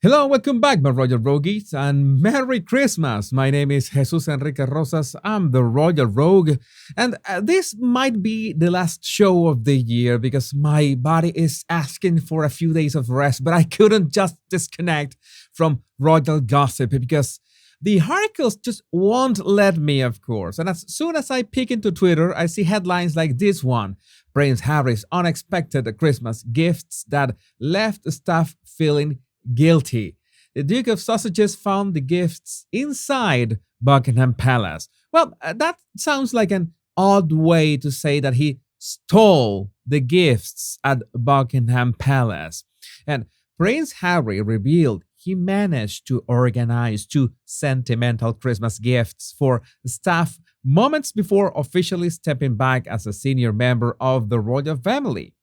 Hello, welcome back, my Royal Rogues, and Merry Christmas. My name is Jesus Enrique Rosas. I'm the Royal Rogue, and this might be the last show of the year because my body is asking for a few days of rest, but I couldn't just disconnect from Royal Gossip because the articles just won't let me, of course. And as soon as I peek into Twitter, I see headlines like this one: Prince Harry's unexpected Christmas gifts that left staff feeling guilty. The Duke of Sausages found the gifts inside Buckingham Palace. Well, that sounds like an odd way to say that he stole the gifts at Buckingham Palace. And Prince Harry revealed he managed to organize two sentimental Christmas gifts for staff moments before officially stepping back as a senior member of the royal family.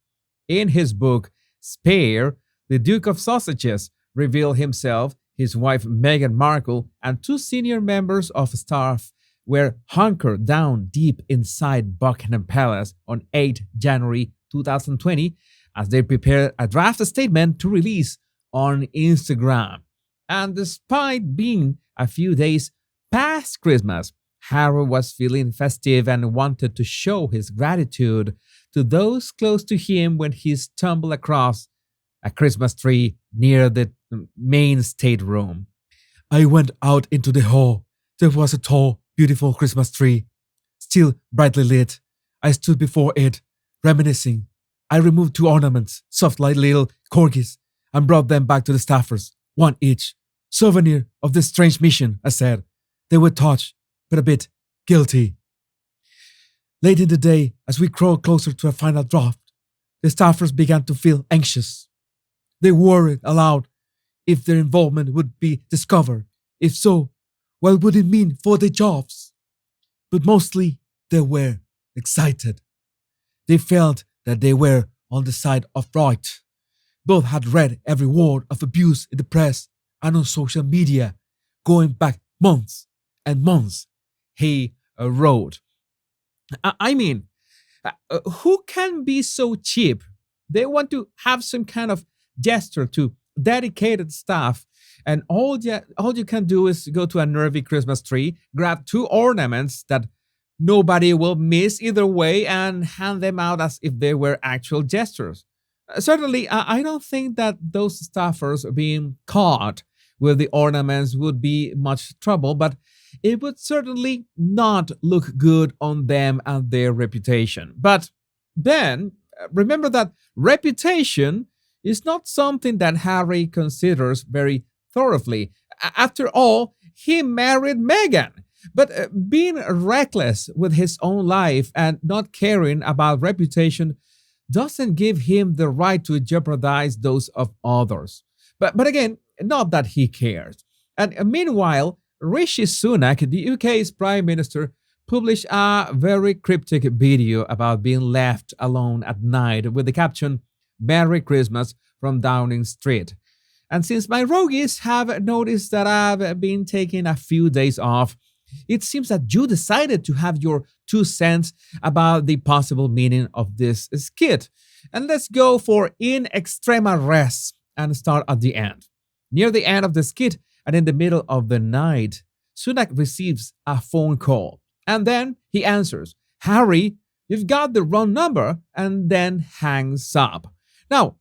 In his book, Spare, the Duke of Sausages revealed himself, his wife Meghan Markle, and two senior members of staff were hunkered down deep inside Buckingham Palace on 8 January 2020 as they prepared a draft statement to release on Instagram. And despite being a few days past Christmas, Harry was feeling festive and wanted to show his gratitude to those close to him when he stumbled across a Christmas tree near the main stateroom. I went out into the hall. There was a tall, beautiful Christmas tree, still brightly lit. I stood before it, reminiscing. I removed two ornaments, soft like little corgis, and brought them back to the staffers, one each. Souvenir of this strange mission, I said. They were touched, but a bit guilty. Late in the day, as we crawled closer to a final draft, the staffers began to feel anxious. They worried aloud if their involvement would be discovered. If so, what would it mean for their jobs? But mostly, they were excited. They felt that they were on the side of right. Both had read every word of abuse in the press and on social media, going back months and months, he wrote. I mean, who can be so cheap? They want to have some kind of gesture to dedicated staff, and all you can do is go to a nervy Christmas tree, grab two ornaments that nobody will miss either way, and hand them out as if they were actual gestures. Certainly, I don't think that those staffers being caught with the ornaments would be much trouble, but it would certainly not look good on them and their reputation. But then, remember that reputation is not something that Harry considers very thoroughly. After all, he married Meghan. But being reckless with his own life and not caring about reputation doesn't give him the right to jeopardize those of others. But again, not that he cares. And meanwhile, Rishi Sunak, the UK's Prime Minister, published a very cryptic video about being left alone at night with the caption, Merry Christmas from Downing Street. And since my rogues have noticed that I've been taking a few days off, it seems that you decided to have your 2 cents about the possible meaning of this skit. And let's go for in extrema res and start at the end. Near the end of the skit and in the middle of the night, Sunak receives a phone call. And then he answers, Harry, you've got the wrong number, and then hangs up. Now,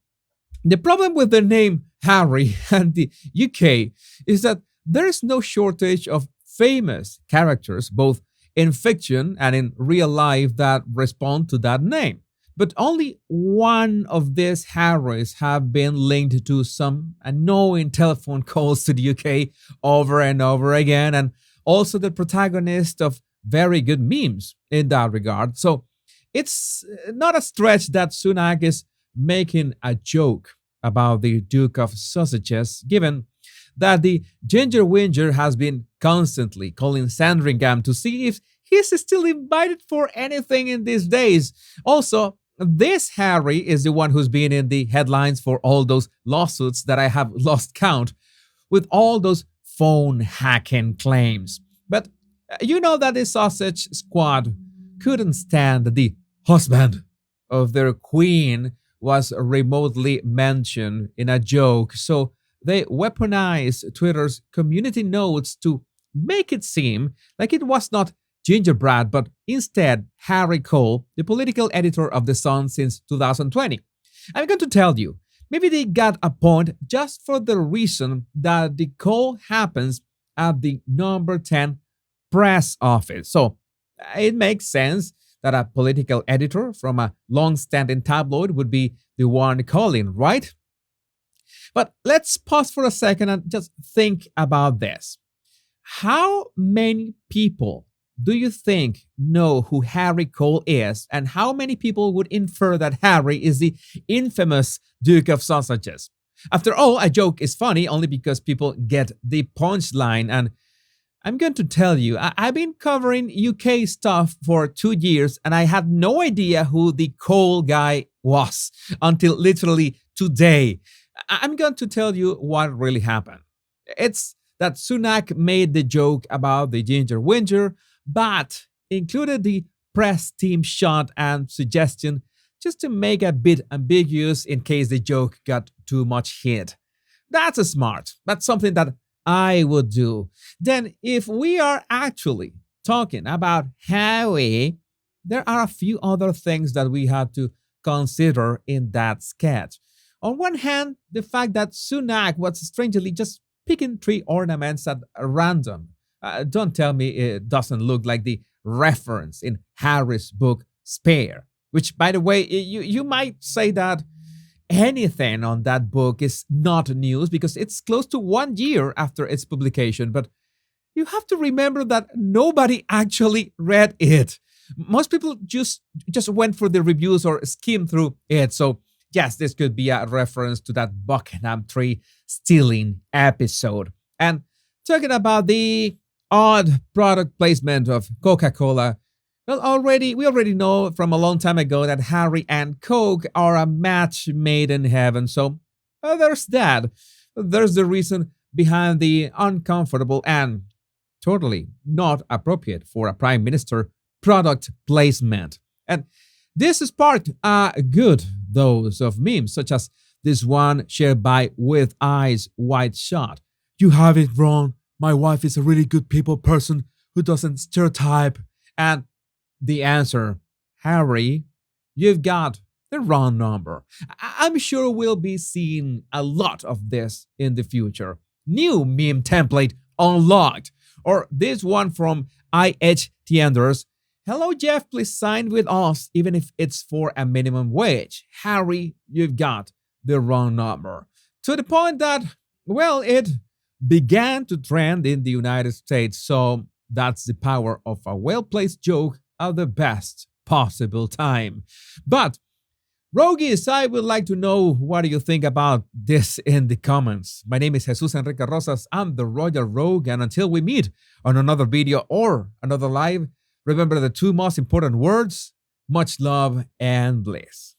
the problem with the name Harry and the UK is that there is no shortage of famous characters, both in fiction and in real life, that respond to that name. But only one of these Harrys have been linked to some annoying telephone calls to the UK over and over again, and also the protagonist of very good memes in that regard. So it's not a stretch that Sunak is making a joke about the Duke of Sausages, given that the Ginger Whinger has been constantly calling Sandringham to see if he's still invited for anything in these days. Also, this Harry is the one who's been in the headlines for all those lawsuits that I have lost count, with all those phone hacking claims. But you know that the Sausage Squad couldn't stand the husband of their queen was remotely mentioned in a joke, so they weaponized Twitter's community notes to make it seem like it was not Gingerbread, but instead Harry Cole, the political editor of The Sun since 2020. I'm going to tell you, maybe they got a point just for the reason that the call happens at the number 10 press office. So it makes sense that a political editor from a long standing tabloid would be the one calling, right? But let's pause for a second and just think about this. How many people do you think know who Harry Cole is, and how many people would infer that Harry is the infamous Duke of Sausages? After all, a joke is funny only because people get the punchline, and I'm going to tell you, I've been covering UK stuff for 2 years, and I had no idea who the Cole guy was until literally today. I'm going to tell you what really happened. It's that Sunak made the joke about the Ginger Winger, but included the press team shot and suggestion just to make a bit ambiguous in case the joke got too much hit. That's smart. That's something that I would do. Then, if we are actually talking about Harry, there are a few other things that we have to consider in that sketch. On one hand, the fact that Sunak was strangely just picking three ornaments at random. Don't tell me it doesn't look like the reference in Harry's book Spare, which, by the way, you might say that anything on that book is not news because it's close to 1 year after its publication, but you have to remember that nobody actually read it. Most people just went for the reviews or skimmed through it. So yes, this could be a reference to that Buckingham tree stealing episode. And talking about the odd product placement of Coca-Cola, well, we already know from a long time ago that Harry and Coke are a match made in heaven. So there's that. There's the reason behind the uncomfortable and totally not appropriate for a prime minister product placement. And this sparked a good dose of memes, such as this one shared by With Eyes Wide Shut. You have it wrong. My wife is a really good people person who doesn't stereotype. And the answer, Harry, you've got the wrong number. I'm sure we'll be seeing a lot of this in the future. New meme template unlocked. Or this one from IH Tienders. Hello, Jeff, please sign with us, even if it's for a minimum wage. Harry, you've got the wrong number. To the point that, well, it began to trend in the United States. So that's the power of a well-placed joke at the best possible time. But, Rogues, I would like to know what do you think about this in the comments. My name is Jesus Enrique Rosas. I'm the Royal Rogue, and until we meet on another video or another live, remember the two most important words: much love and bliss.